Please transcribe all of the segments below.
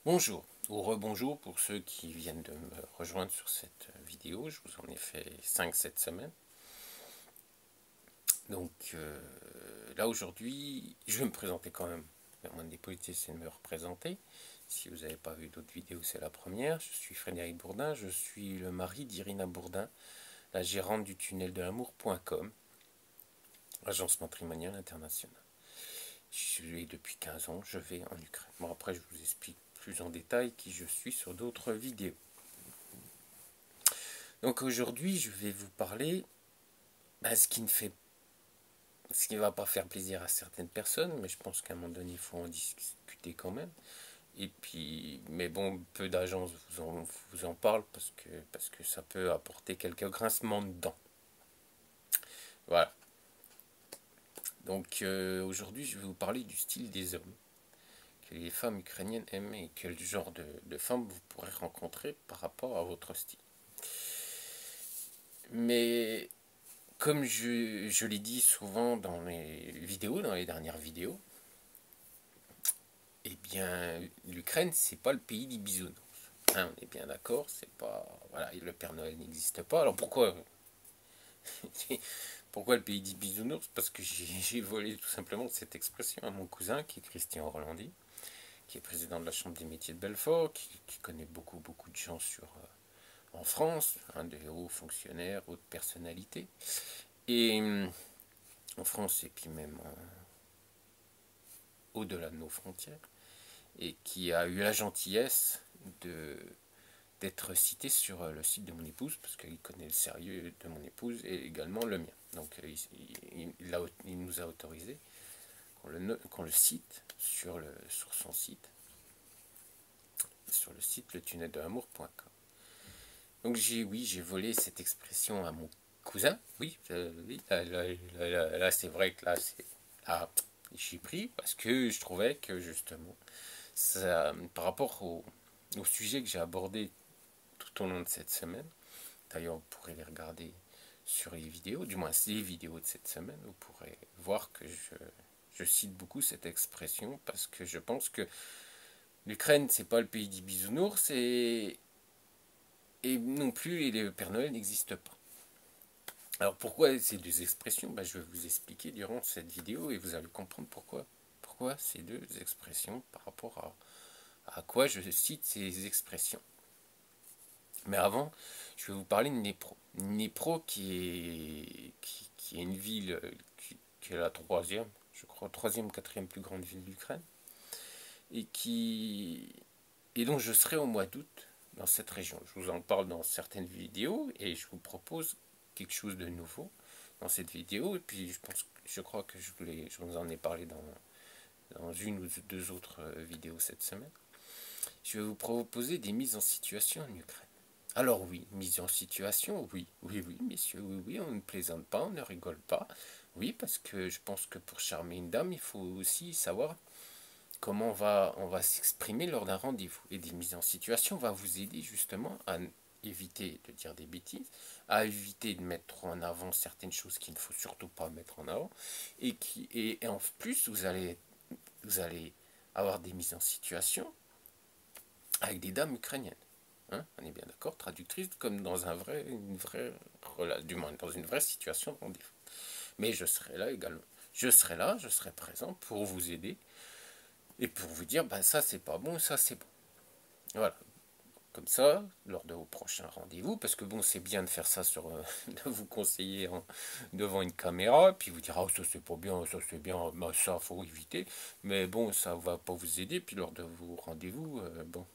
Bonjour ou rebonjour pour ceux qui viennent de me rejoindre sur cette vidéo. Je vous en ai fait 5 cette semaine. Donc là aujourd'hui, je vais me présenter quand même. La moindre des politiques, c'est de me représenter. Si vous n'avez pas vu d'autres vidéos, c'est la première. Je suis Frédéric Bourdin, je suis le mari d'Irina Bourdin, la gérante du tunnel de l'amour.com, agence matrimoniale internationale. Je suis depuis 15 ans, je vais en Ukraine. Bon, après, je vous explique plus en détail qui je suis sur d'autres vidéos. Donc aujourd'hui, je vais vous parler ce qui ne va pas faire plaisir à certaines personnes, mais je pense qu'à un moment donné, il faut en discuter quand même. Et puis, mais bon, peu d'agences vous en parlent parce que ça peut apporter quelques grincements de dents. Voilà. Donc aujourd'hui, je vais vous parler du style des hommes que les femmes ukrainiennes aiment et quel genre de femmes vous pourrez rencontrer par rapport à votre style. Mais comme je l'ai dit souvent dans mes vidéos, dans les dernières vidéos, eh bien, l'Ukraine, c'est pas le pays des bisounours. Hein, on est bien d'accord, c'est pas. Voilà, le Père Noël n'existe pas. Alors pourquoi pourquoi le pays des bisounours? Parce que j'ai volé tout simplement cette expression à mon cousin qui est Christian Rolandi, qui est président de la Chambre des métiers de Belfort, qui connaît beaucoup de gens en France, hein, de hauts fonctionnaires, hautes personnalités. Et en France et puis même au-delà de nos frontières, et qui a eu la gentillesse de d'être cité sur le site de mon épouse, parce qu'il connaît le sérieux de mon épouse et également le mien. Donc il nous a autorisé qu'on le cite sur son site, sur le site letunneldeamour.com. Donc j'ai volé cette expression à mon cousin. Oui, oui là c'est vrai que là, j'y pris parce que je trouvais que justement, ça, par rapport au sujet que j'ai abordé tout au long de cette semaine, d'ailleurs vous pourrez les regarder sur les vidéos, du moins les vidéos de cette semaine, vous pourrez voir que je cite beaucoup cette expression parce que je pense que l'Ukraine c'est pas le pays des bisounours et non plus le Père Noël n'existe pas. Alors pourquoi ces deux expressions? Je vais vous expliquer durant cette vidéo et vous allez comprendre pourquoi. Pourquoi ces deux expressions par rapport à quoi je cite ces expressions. Mais avant, je vais vous parler de Dnipro. Dnipro qui est une ville qui est la troisième, je crois, troisième ou quatrième plus grande ville d'Ukraine, et et dont je serai au mois d'août dans cette région. Je vous en parle dans certaines vidéos et je vous propose quelque chose de nouveau dans cette vidéo. Et puis je crois que je vous en ai parlé dans une ou deux autres vidéos cette semaine. Je vais vous proposer des mises en situation en Ukraine. Alors oui, mise en situation, oui, messieurs, oui, on ne plaisante pas, on ne rigole pas. Oui, parce que je pense que pour charmer une dame, il faut aussi savoir comment on va s'exprimer lors d'un rendez-vous. Et des mises en situation va vous aider justement à éviter de dire des bêtises, à éviter de mettre trop en avant certaines choses qu'il ne faut surtout pas mettre en avant, et en plus vous allez avoir des mises en situation avec des dames ukrainiennes. Hein, on est bien d'accord, traductrice comme dans une vraie relation, du moins dans une vraie situation de rendez-vous. Mais je serai là également. Je serai là, je serai présent pour vous aider et pour vous dire, ça c'est pas bon, ça c'est bon. Voilà, comme ça, lors de vos prochains rendez-vous, parce que bon, c'est bien de faire ça de vous conseiller devant une caméra, puis vous dire, ah, ça c'est pas bien, ça c'est bien, ça faut éviter, mais bon, ça va pas vous aider, puis lors de vos rendez-vous, bon,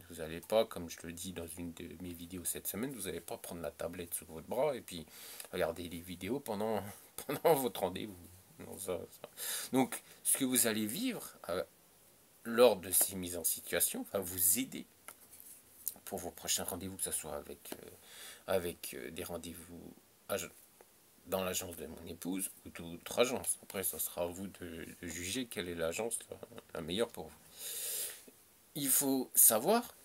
vous n'allez pas, comme je le dis dans une de mes vidéos cette semaine, vous n'allez pas prendre la tablette sous votre bras et puis regarder les vidéos pendant votre rendez-vous. Non, Donc, ce que vous allez vivre lors de ces mises en situation va vous aider pour vos prochains rendez-vous, que ce soit avec des rendez-vous dans l'agence de mon épouse ou toute autre agence. Après, ce sera à vous de juger quelle est l'agence la meilleure pour vous. Il faut savoir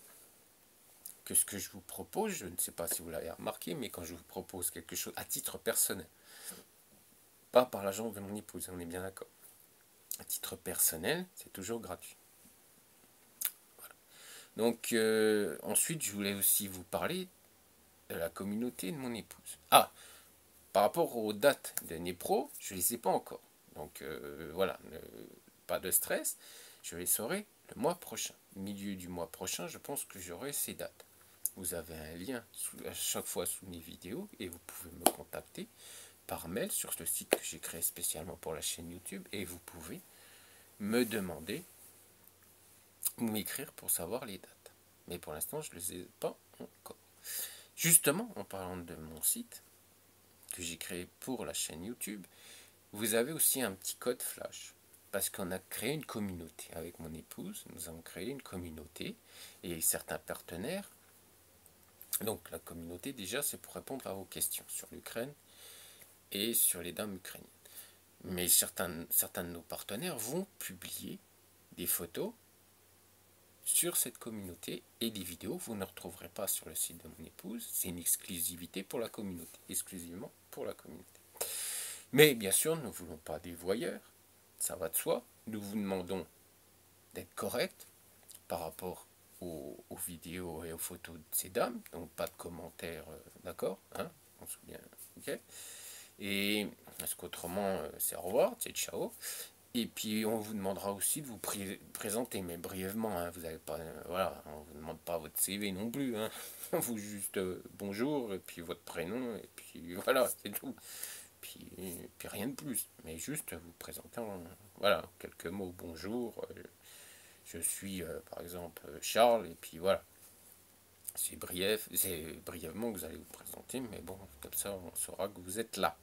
que ce que je vous propose, je ne sais pas si vous l'avez remarqué, mais quand je vous propose quelque chose à titre personnel, pas par l'agence de mon épouse, on est bien d'accord. À titre personnel, c'est toujours gratuit. Voilà. Donc, ensuite, je voulais aussi vous parler de la communauté de mon épouse. Ah, par rapport aux dates de Nipro, je ne les ai pas encore. Donc, voilà, pas de stress. Je les saurai le mois prochain. Milieu du mois prochain, je pense que j'aurai ces dates. Vous avez un lien à chaque fois sous mes vidéos et vous pouvez me contacter par mail sur le site que j'ai créé spécialement pour la chaîne YouTube et vous pouvez me demander ou m'écrire pour savoir les dates. Mais pour l'instant, je ne les ai pas encore. Justement, en parlant de mon site que j'ai créé pour la chaîne YouTube, vous avez aussi un petit code flash. Parce qu'on a créé une communauté avec mon épouse, nous avons créé une communauté et certains partenaires. Donc la communauté déjà c'est pour répondre à vos questions sur l'Ukraine et sur les dames ukrainiennes. Mais certains de nos partenaires vont publier des photos sur cette communauté et des vidéos. Vous ne retrouverez pas sur le site de mon épouse. C'est une exclusivité pour la communauté, exclusivement pour la communauté. Mais bien sûr, nous ne voulons pas des voyeurs, ça va de soi. Nous vous demandons d'être correct par rapport aux vidéos et aux photos de ces dames, donc pas de commentaires, d'accord, hein, on se souvient, ok. Et parce qu'autrement, c'est au revoir, c'est ciao. Et puis on vous demandera aussi de vous présenter, mais brièvement, hein, vous n'avez pas, voilà, on vous demande pas votre CV non plus, hein, vous juste bonjour et puis votre prénom et puis voilà, c'est tout. Puis rien de plus, mais juste vous présenter en, voilà, quelques mots, bonjour, je suis par exemple Charles, et puis voilà. C'est brièvement que vous allez vous présenter, mais bon, comme ça on saura que vous êtes là.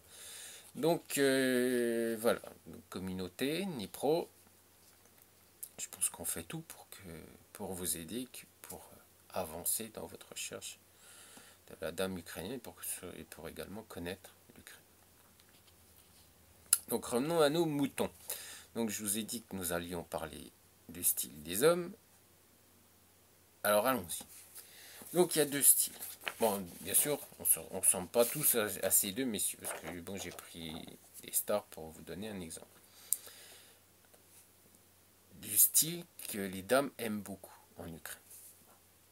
Donc voilà, communauté, Nipro, je pense qu'on fait tout pour vous aider, pour avancer dans votre recherche de la dame ukrainienne et pour également connaître l'Ukraine. Donc revenons à nos moutons. Donc je vous ai dit que nous allions parler du style des hommes. Alors allons-y. Donc il y a deux styles. Bon, bien sûr, on ne ressemble pas tous à ces deux messieurs, parce que bon, j'ai pris des stars pour vous donner un exemple. Du style que les dames aiment beaucoup en Ukraine.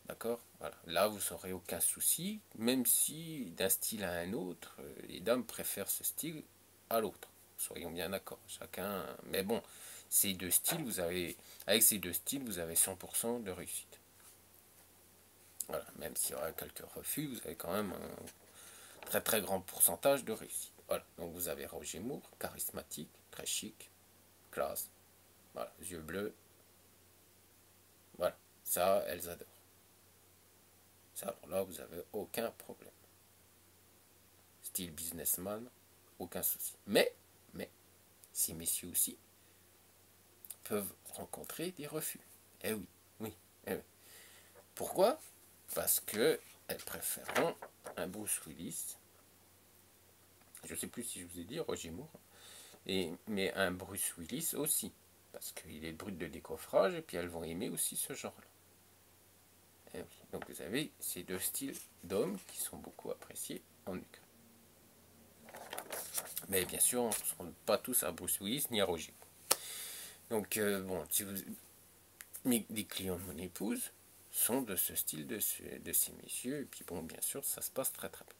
D'accord. Voilà. Là, vous n'aurez aucun souci, même si d'un style à un autre, les dames préfèrent ce style à l'autre. Soyons bien d'accord. Chacun. Mais bon, ces deux styles, avec ces deux styles, vous avez 100% de réussite. Voilà. Même s'il y aura quelques refus, vous avez quand même un très très grand pourcentage de réussite. Voilà. Donc vous avez Roger Moore, charismatique, très chic, classe. Voilà. Yeux bleus. Voilà. Ça, elles adorent. Ça, alors là, vous n'avez aucun problème. Style businessman, aucun souci. Mais, ces messieurs aussi peuvent rencontrer des refus. Eh oui, oui, eh oui. Pourquoi? Parce que elles préféreront un Bruce Willis. Je ne sais plus si je vous ai dit Roger Moore. Mais un Bruce Willis aussi. Parce qu'il est brut de décoffrage et puis elles vont aimer aussi ce genre-là. Eh oui. Donc vous avez ces deux styles d'hommes qui sont beaucoup appréciés en Ukraine. Mais bien sûr, on ne ressemble pas tous à Bruce Willis ni à Roger. Donc, bon, si vous, les clients de mon épouse sont de ce style de ces messieurs. Et puis, bon, bien sûr, ça se passe très très bien.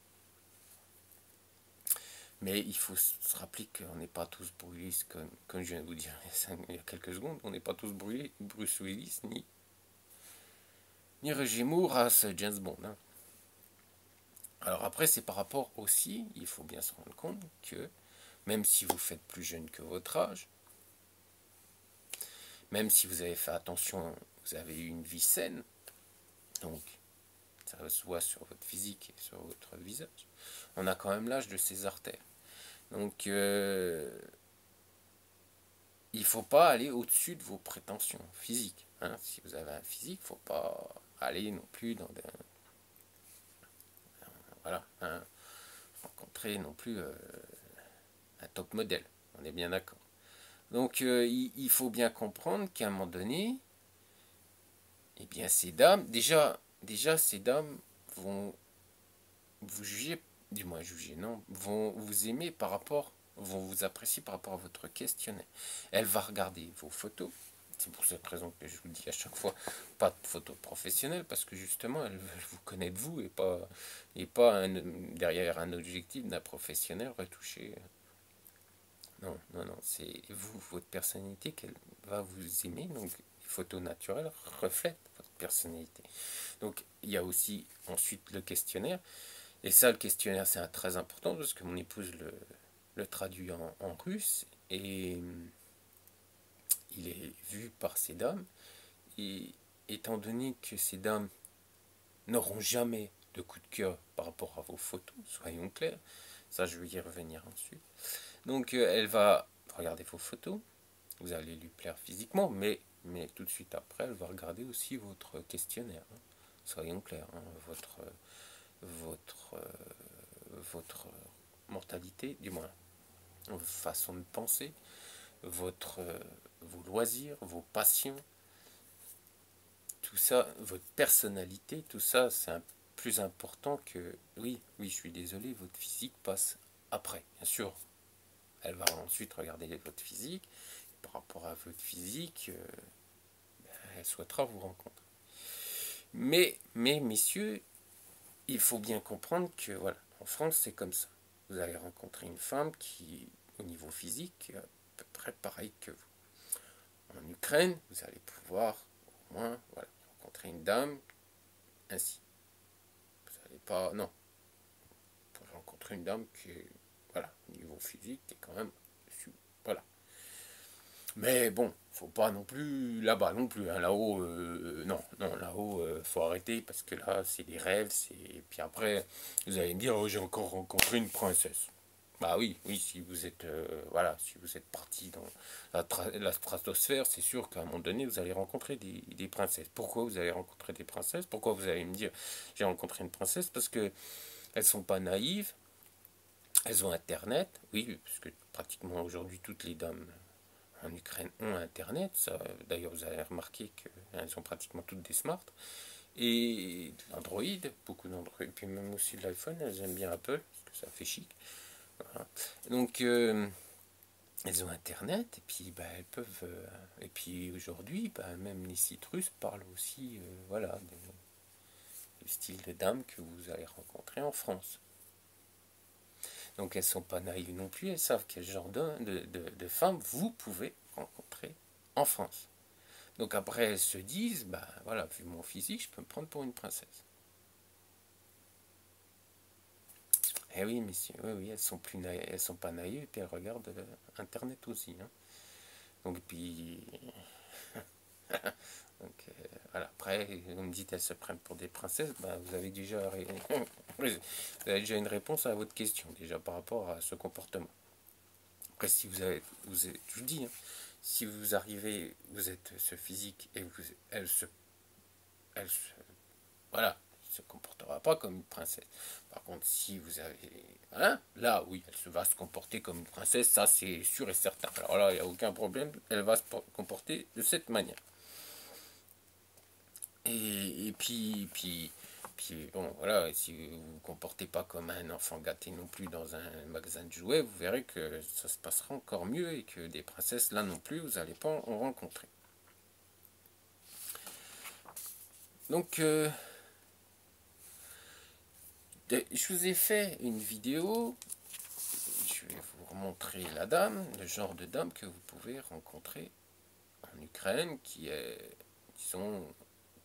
Mais il faut se rappeler qu'on n'est pas tous Bruce Willis, comme je viens de vous dire il y a quelques secondes. On n'est pas tous Bruce Willis ni Roger Moore à ce James Bond. Hein. Alors après, c'est par rapport aussi, il faut bien se rendre compte que même si vous faites plus jeune que votre âge, même si vous avez fait attention, vous avez eu une vie saine, donc ça se voit sur votre physique et sur votre visage, on a quand même l'âge de ces artères. Donc il ne faut pas aller au-dessus de vos prétentions physiques. Hein. Si vous avez un physique, il ne faut pas aller non plus dans des... Voilà, hein, rencontrer non plus un top modèle. On est bien d'accord. Donc il faut bien comprendre qu'à un moment donné, eh bien ces dames, déjà ces dames vont vous juger, du moins juger, non, vont vous aimer vont vous apprécier par rapport à votre questionnaire. Elle va regarder vos photos, C'est pour cette raison que je vous dis à chaque fois, pas de photos professionnelles, parce que justement, elles veulent vous connaître vous, et pas derrière un objectif d'un professionnel retouché. Non, non, non, c'est vous, votre personnalité qu'elle va vous aimer. Donc, les photos naturelles reflètent votre personnalité. Donc, il y a aussi ensuite le questionnaire. Et ça, le questionnaire, c'est très important parce que mon épouse le traduit en russe. Et il est vu par ces dames. Et étant donné que ces dames n'auront jamais de coup de cœur par rapport à vos photos, soyons clairs, ça je vais y revenir ensuite. Donc elle va regarder vos photos, vous allez lui plaire physiquement, mais tout de suite après, elle va regarder aussi votre questionnaire. Hein. Soyons clairs, hein, votre, votre mentalité, du moins, votre façon de penser, votre, vos loisirs, vos passions, tout ça, votre personnalité, tout ça, c'est plus important que... Oui, oui, je suis désolé, votre physique passe après. Bien sûr, elle va ensuite regarder votre physique. Par rapport à votre physique, elle souhaitera vous rencontrer. Mais, messieurs, il faut bien comprendre que, voilà, en France, c'est comme ça. Vous allez rencontrer une femme qui, au niveau physique, est à peu près pareil que vous. En Ukraine, vous allez pouvoir, au moins, voilà, rencontrer une dame ainsi. Vous n'allez pas... Non. Vous pouvez rencontrer une dame qui est, voilà, au niveau physique, qui est quand même... Voilà. Mais bon, faut pas non plus là-bas non plus. Hein, là-haut, non, non, là-haut, faut arrêter parce que là, c'est des rêves. Et puis après, vous allez me dire, oh, j'ai encore rencontré une princesse. Bah oui, oui, si vous êtes, voilà, si vous êtes parti dans la stratosphère, c'est sûr qu'à un moment donné, vous allez rencontrer des princesses. Pourquoi vous allez rencontrer des princesses? Pourquoi vous allez me dire, j'ai rencontré une princesse? Parce que elles sont pas naïves, elles ont Internet, oui, parce que pratiquement aujourd'hui, toutes les dames en Ukraine ont Internet. D'ailleurs, vous avez remarqué qu'elles ont pratiquement toutes des smarts. Et Android, beaucoup d'Android, puis même aussi de l'iPhone, elles aiment bien Apple, parce que ça fait chic. Voilà. Donc, elles ont Internet, et puis bah, elles peuvent... et puis aujourd'hui, bah, même les sites russes parlent aussi voilà, du style de dame que vous allez rencontrer en France. Donc elles ne sont pas naïves non plus, elles savent quel genre de femmes vous pouvez rencontrer en France. Donc après, elles se disent, bah voilà, vu mon physique, je peux me prendre pour une princesse. Eh oui, messieurs, oui, oui, elles sont pas naïves, et puis elles regardent Internet aussi. Hein. Donc puis, donc, voilà. Après, vous me dites, elles se prennent pour des princesses, bah, vous avez déjà, vous avez déjà une réponse à votre question, déjà par rapport à ce comportement. Après, si je vous dis, hein, si vous arrivez, vous êtes ce physique et elle se, voilà, se comportera pas comme une princesse. Par contre, si vous avez, hein, là, oui, va se comporter comme une princesse, ça c'est sûr et certain. Alors là, il n'y a aucun problème, elle va se comporter de cette manière. Et puis, bon, voilà, si vous ne vous comportez pas comme un enfant gâté non plus dans un magasin de jouets, vous verrez que ça se passera encore mieux et que des princesses, là non plus, vous n'allez pas en rencontrer. Donc, je vous ai fait une vidéo, je vais vous montrer la dame, le genre de dame que vous pouvez rencontrer en Ukraine, qui est, disons,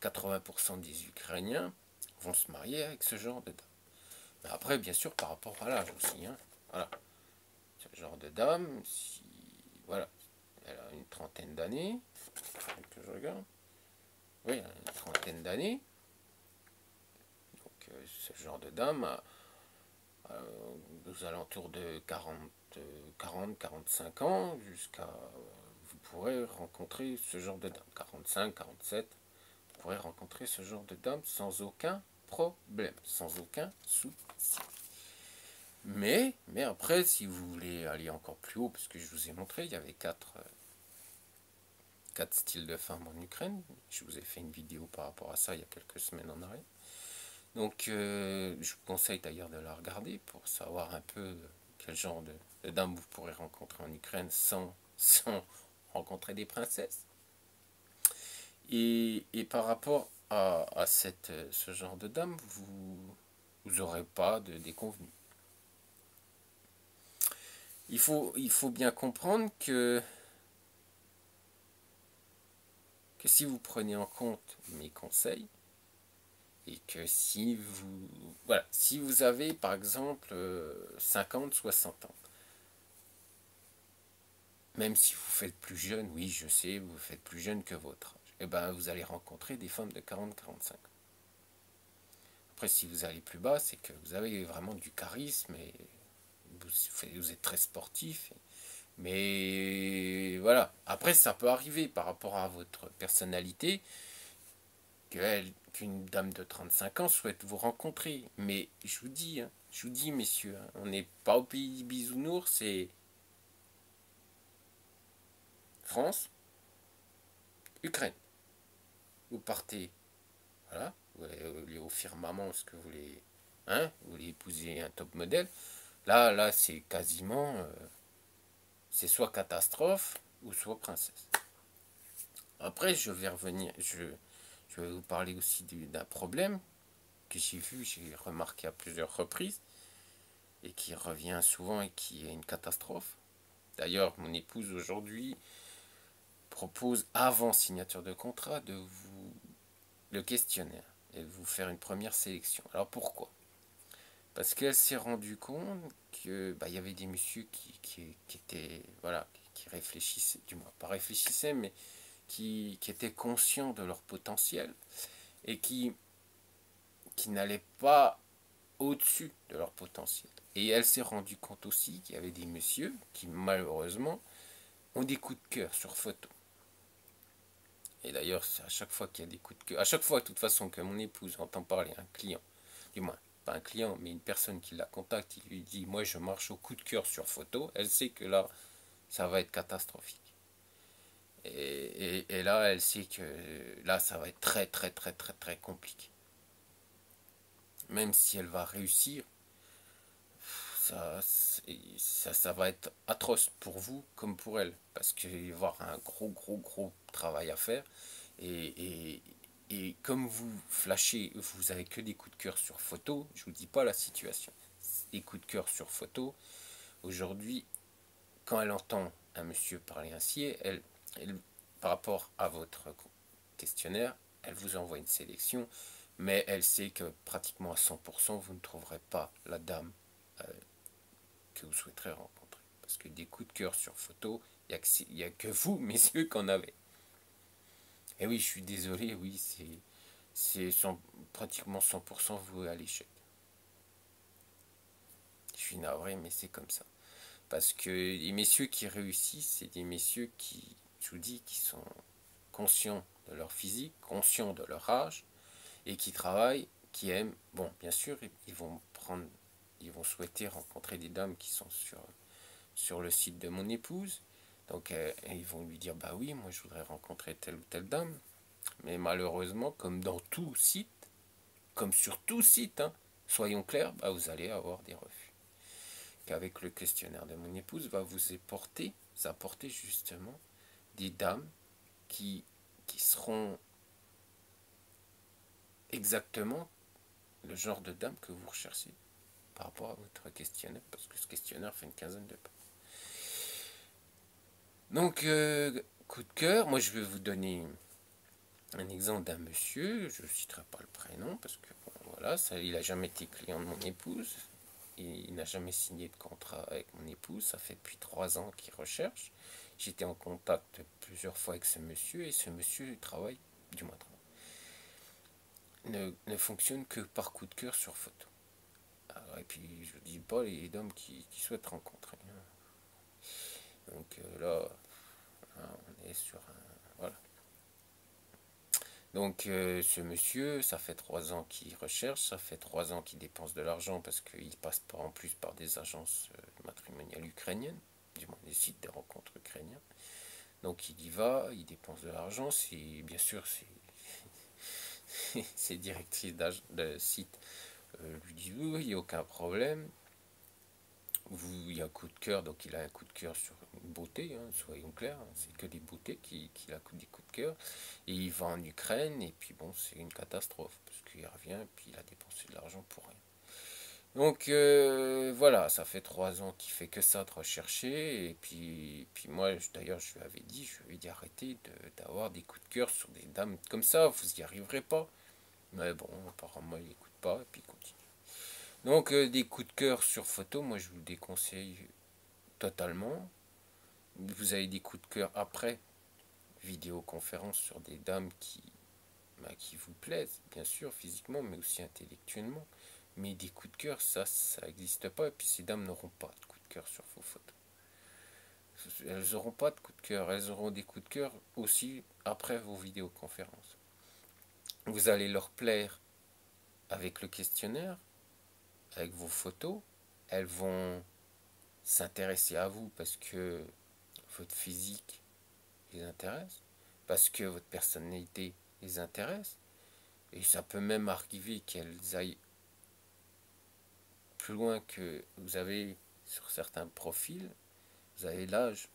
80% des Ukrainiens vont se marier avec ce genre de dame. Mais après, bien sûr, par rapport à l'âge aussi. Hein. Voilà. Ce genre de dame, si. Voilà. Elle a une trentaine d'années. Que je regarde. Oui, elle a une trentaine d'années. Donc, ce genre de dame, aux alentours de 40-45 ans, jusqu'à. Vous pourrez rencontrer ce genre de dame. 45-47, vous pourrez rencontrer ce genre de dame sans aucun problème, sans aucun souci. Mais après, si vous voulez aller encore plus haut, parce que je vous ai montré, il y avait quatre styles de femmes en Ukraine. Je vous ai fait une vidéo par rapport à ça il y a quelques semaines en arrière. Donc, je vous conseille d'ailleurs de la regarder pour savoir un peu quel genre de dame vous pourrez rencontrer en Ukraine sans rencontrer des princesses. Et par rapport à ce genre de dame, vous n'aurez pas de déconvenus. Il faut bien comprendre que si vous prenez en compte mes conseils, et que si vous avez par exemple 50, 60 ans, même si vous faites plus jeune, oui je sais, vous faites plus jeune que votre âge, et ben vous allez rencontrer des femmes de 40, 45 ans. Après si vous allez plus bas, c'est que vous avez vraiment du charisme et vous êtes très sportif. Mais voilà, après ça peut arriver par rapport à votre personnalité qu'une dame de 35 ans souhaite vous rencontrer. Mais je vous dis messieurs, hein, on n'est pas au pays du bisounours, c'est France, Ukraine. Vous partez, voilà, vous allez au firmament ce que vous voulez, hein, vous voulez épouser un top modèle. Là c'est quasiment, c'est soit catastrophe ou soit princesse. Après, je vais vous parler aussi d'un problème que j'ai remarqué à plusieurs reprises et qui revient souvent et qui est une catastrophe. D'ailleurs, mon épouse aujourd'hui propose, avant signature de contrat, de vous le questionnaire et de vous faire une première sélection. Alors pourquoi? Parce qu'elle s'est rendue compte que y avait des messieurs qui étaient voilà qui réfléchissaient, du moins pas réfléchissaient, mais qui étaient conscients de leur potentiel et qui n'allaient pas au-dessus de leur potentiel. Et elle s'est rendue compte aussi qu'il y avait des messieurs qui malheureusement ont des coups de cœur sur photo. Et d'ailleurs, c'est à chaque fois qu'il y a des coups de cœur, à chaque fois de toute façon que mon épouse entend parler un client, du moins pas un client, mais une personne qui la contacte, il lui dit moi je marche au coup de cœur sur photo, elle sait que là ça va être catastrophique. Et là elle sait que là ça va être très très très très très compliqué. Même si elle va réussir, ça va être atroce pour vous comme pour elle, parce qu'il va y avoir un gros travail à faire. Et, et, et comme vous flashez, vous avez que des coups de cœur sur photo, je vous dis pas la situation. Des coups de cœur sur photo, aujourd'hui, quand elle entend un monsieur parler ainsi, par rapport à votre questionnaire, elle vous envoie une sélection, mais elle sait que pratiquement à 100%, vous ne trouverez pas la dame euh, que vous souhaiterez rencontrer. Parce que des coups de cœur sur photo, il n'y a que vous, messieurs, qu'en avez. Et oui, je suis désolé, oui, c'est pratiquement 100% voué à l'échec. Je suis navré, mais c'est comme ça. Parce que les messieurs qui réussissent, c'est des messieurs qui, je vous dis, qui sont conscients de leur physique, conscients de leur âge, et qui travaillent, qui aiment. Bon, bien sûr, ils vont souhaiter rencontrer des dames qui sont sur le site de mon épouse. Donc, ils vont lui dire, bah oui, moi je voudrais rencontrer telle ou telle dame. Mais malheureusement, comme dans tout site, comme sur tout site, hein, soyons clairs, vous allez avoir des refus. Qu'avec le questionnaire de mon épouse va vous apporter justement des dames qui seront exactement le genre de dame que vous recherchez par rapport à votre questionnaire, parce que ce questionnaire fait une quinzaine de pages. Donc, coup de cœur, moi je vais vous donner un exemple d'un monsieur, je ne citerai pas le prénom, parce que bon, voilà, il n'a jamais été client de mon épouse, il n'a jamais signé de contrat avec mon épouse, ça fait depuis 3 ans qu'il recherche. J'étais en contact plusieurs fois avec ce monsieur, et ce monsieur travaille, du moins ne fonctionne que par coup de cœur sur photo. Alors, et puis je ne dis pas les hommes qui souhaitent rencontrer. Donc là, on est sur un... Voilà. Donc ce monsieur, ça fait 3 ans qu'il recherche, ça fait 3 ans qu'il dépense de l'argent parce qu'il passe en plus par des agences matrimoniales ukrainiennes, du moins des sites de rencontres ukrainiens. Donc il y va, il dépense de l'argent, bien sûr ses directrices de site lui disent oui, il n'y a aucun problème. il y a un coup de cœur, donc il a un coup de cœur sur une beauté, hein, soyons clairs, hein, c'est que des beautés qu'il a des coups de cœur. Et il va en Ukraine, et puis bon, c'est une catastrophe, parce qu'il revient, et puis il a dépensé de l'argent pour rien. Donc voilà, ça fait 3 ans qu'il fait que ça de rechercher, et puis moi d'ailleurs je lui ai dit arrêtez d'avoir des coups de cœur sur des dames comme ça, vous n'y arriverez pas. Mais bon, apparemment il n'écoute pas, et puis il continue. Donc des coups de cœur sur photo, moi je vous déconseille totalement. Vous avez des coups de cœur après vidéoconférence sur des dames qui vous plaisent, bien sûr, physiquement, mais aussi intellectuellement. Mais des coups de cœur, ça n'existe pas. Et puis ces dames n'auront pas de coups de cœur sur vos photos. Elles n'auront pas de coups de cœur. Elles auront des coups de cœur aussi après vos vidéoconférences. Vous allez leur plaire avec le questionnaire, avec vos photos. Elles vont s'intéresser à vous parce que votre physique les intéresse, parce que votre personnalité les intéresse. Et ça peut même arriver qu'elles aillent plus loin que vous avez sur certains profils, vous avez l'âge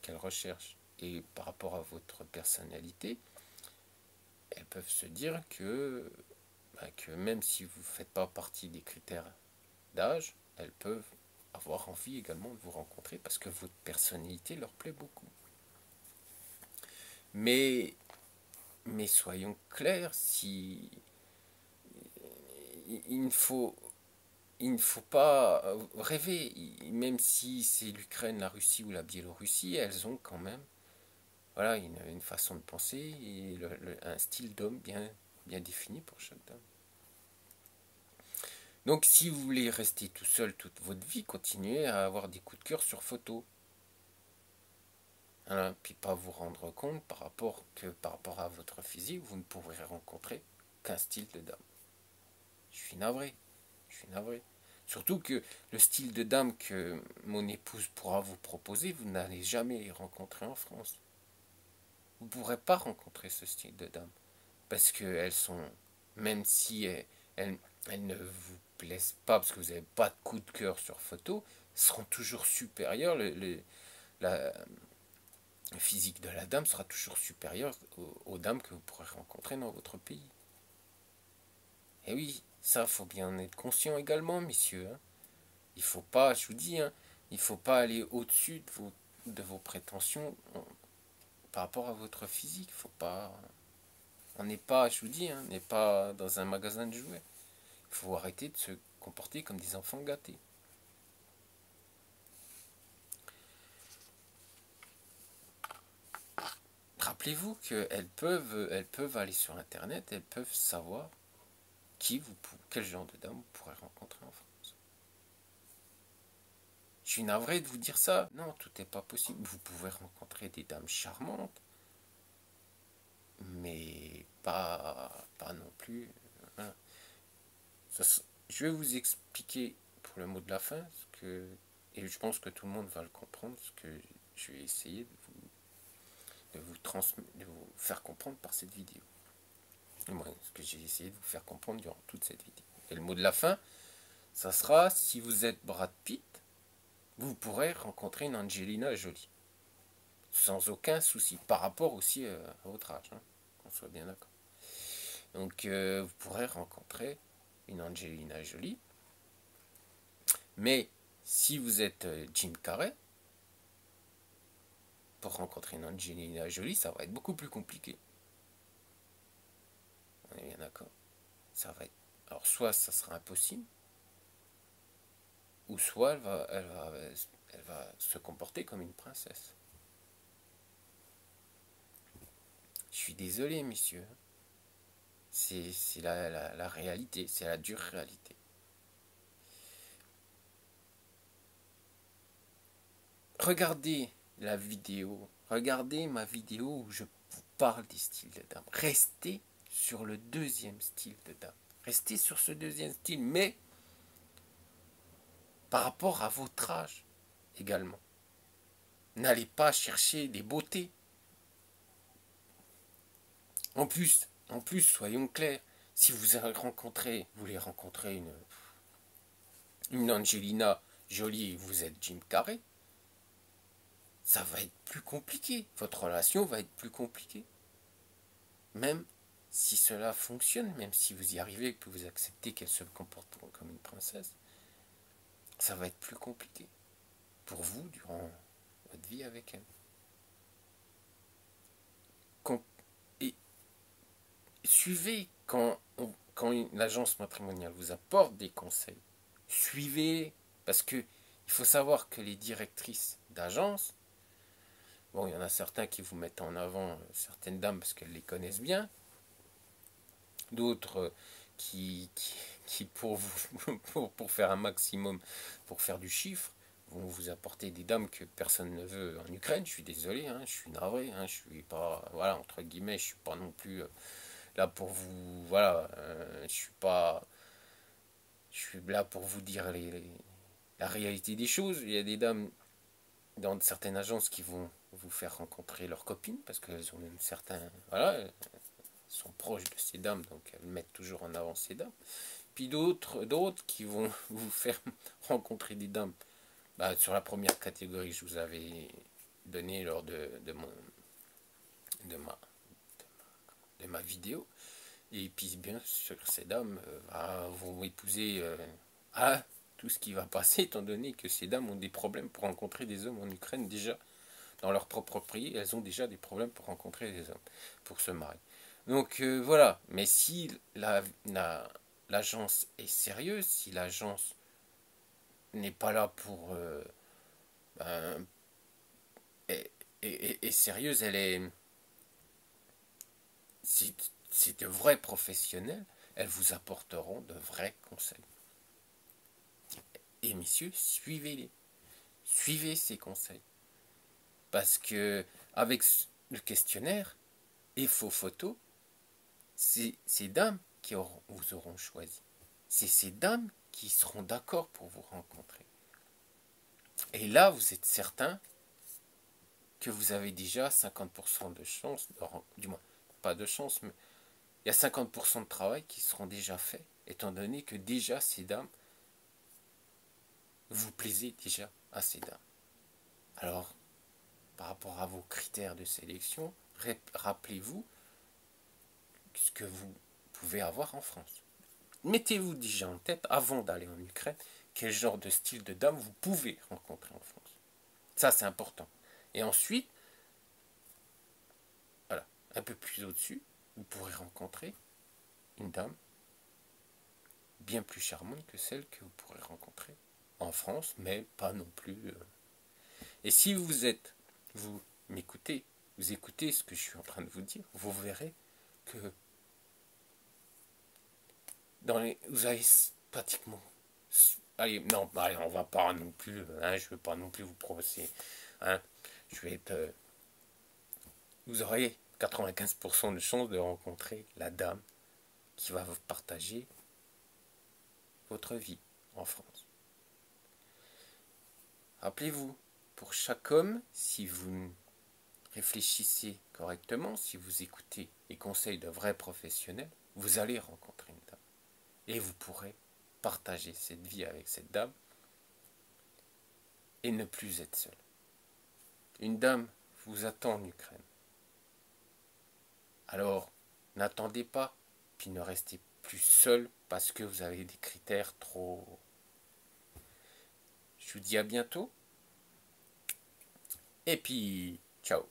qu'elles recherchent. Et par rapport à votre personnalité, elles peuvent se dire que même si vous ne faites pas partie des critères d'âge, elles peuvent avoir envie également de vous rencontrer parce que votre personnalité leur plaît beaucoup. Mais soyons clairs, si il ne faut pas rêver, même si c'est l'Ukraine, la Russie ou la Biélorussie, elles ont quand même voilà, une façon de penser et un style d'homme bien défini pour chaque dame. Donc si vous voulez rester tout seul toute votre vie, continuez à avoir des coups de cœur sur photo. Voilà, puis pas vous rendre compte par rapport à votre physique, vous ne pourrez rencontrer qu'un style de dame. Je suis navré. Surtout que le style de dame que mon épouse pourra vous proposer, vous n'allez jamais les rencontrer en France. Vous ne pourrez pas rencontrer ce style de dame. Parce qu'elles sont, même si elles ne vous plaisent pas, parce que vous n'avez pas de coup de cœur sur photo, seront toujours supérieures. La physique de la dame sera toujours supérieure aux dames que vous pourrez rencontrer dans votre pays. Et oui, ça, faut bien en être conscient également, messieurs. Hein. Il faut pas, je vous dis, hein, il faut pas aller au-dessus de vos prétentions par rapport à votre physique. Faut pas, on n'est pas, je vous dis, hein, on n'est pas dans un magasin de jouets. Il faut arrêter de se comporter comme des enfants gâtés. Rappelez-vous qu'elles peuvent aller sur Internet, elles peuvent savoir quel genre de dame vous pourrez rencontrer en France. Je suis navré de vous dire ça. Non, tout n'est pas possible. Vous pouvez rencontrer des dames charmantes, mais pas non plus. Voilà. Je vais vous expliquer pour le mot de la fin, et je pense que tout le monde va le comprendre, ce que je vais essayer de vous faire comprendre par cette vidéo. Moi, ce que j'ai essayé de vous faire comprendre durant toute cette vidéo. Et le mot de la fin, ça sera, si vous êtes Brad Pitt, vous pourrez rencontrer une Angelina Jolie. Sans aucun souci. Par rapport aussi à votre âge. Hein, qu'on soit bien d'accord. Donc, vous pourrez rencontrer une Angelina Jolie. Mais, si vous êtes Jim Carrey, pour rencontrer une Angelina Jolie, ça va être beaucoup plus compliqué. On est bien d'accord. Ça va être. Alors, soit ça sera impossible, ou soit elle va se comporter comme une princesse. Je suis désolé, messieurs. C'est la réalité, c'est la dure réalité. Regardez la vidéo, regardez ma vidéo où je vous parle des styles de dame. Restez sur le deuxième style de dame. Restez sur ce deuxième style, mais par rapport à votre âge également. N'allez pas chercher des beautés. En plus, soyons clairs, si vous voulez rencontrer une Angelina jolie et vous êtes Jim Carrey, ça va être plus compliqué. Votre relation va être plus compliquée. Même si cela fonctionne, même si vous y arrivez et que vous acceptez qu'elle se comporte comme une princesse, ça va être plus compliqué pour vous durant votre vie avec elle. Et suivez quand l'agence matrimoniale vous apporte des conseils. Suivez, parce que il faut savoir que les directrices d'agence, bon, il y en a certains qui vous mettent en avant certaines dames parce qu'elles les connaissent bien, d'autres qui pour vous pour faire un maximum, pour faire du chiffre, vont vous apporter des dames que personne ne veut en Ukraine. Je suis désolé, hein, je suis navré, hein, je suis pas, voilà, entre guillemets, je suis pas non plus là pour vous, voilà, je suis là pour vous dire la réalité des choses. Il y a des dames dans certaines agences qui vont vous faire rencontrer leurs copines parce qu'elles ont même certains, voilà, elles sont proches de ces dames, donc elles mettent toujours en avant ces dames. Puis d'autres qui vont vous faire rencontrer des dames. Bah, sur la première catégorie que je vous avais donnée lors de ma, de ma vidéo. Et puis bien sûr, ces dames vont épouser tout ce qui va passer, étant donné que ces dames ont des problèmes pour rencontrer des hommes en Ukraine déjà. Dans leur propre pays, elles ont déjà des problèmes pour rencontrer des hommes, pour se marier. Donc voilà, mais si l'agence est sérieuse, si l'agence n'est pas là pour... ben, est sérieuse, elle est... C'est de vrais professionnels, elles vous apporteront de vrais conseils. Et messieurs, suivez-les. Suivez ces conseils. Parce que avec le questionnaire et vos photos, c'est ces dames qui vous auront choisi. C'est ces dames qui seront d'accord pour vous rencontrer. Et là, vous êtes certain que vous avez déjà 50% de chance, du moins, pas de chance, mais il y a 50% de travail qui seront déjà faits, étant donné que déjà ces dames, vous plaisez déjà à ces dames. Alors, par rapport à vos critères de sélection, rappelez-vous ce que vous pouvez avoir en France. Mettez-vous déjà en tête, avant d'aller en Ukraine, quel genre de style de dame vous pouvez rencontrer en France. Ça, c'est important. Et ensuite, voilà, un peu plus au-dessus, vous pourrez rencontrer une dame bien plus charmante que celle que vous pourrez rencontrer en France, mais pas non plus. Et si vous m'écoutez, vous écoutez ce que je suis en train de vous dire, vous verrez que vous avez pratiquement... Allez, non, allez, on va pas non plus, hein, je ne veux pas non plus vous provoquer. Hein, je vais être... vous aurez 95% de chances de rencontrer la dame qui va vous partager votre vie en France. Rappelez-vous, pour chaque homme, si vous réfléchissez correctement, si vous écoutez les conseils de vrais professionnels, vous allez rencontrer une dame. Et vous pourrez partager cette vie avec cette dame et ne plus être seul. Une dame vous attend en Ukraine. Alors, n'attendez pas, puis ne restez plus seul parce que vous avez des critères trop... Je vous dis à bientôt. Et puis, ciao.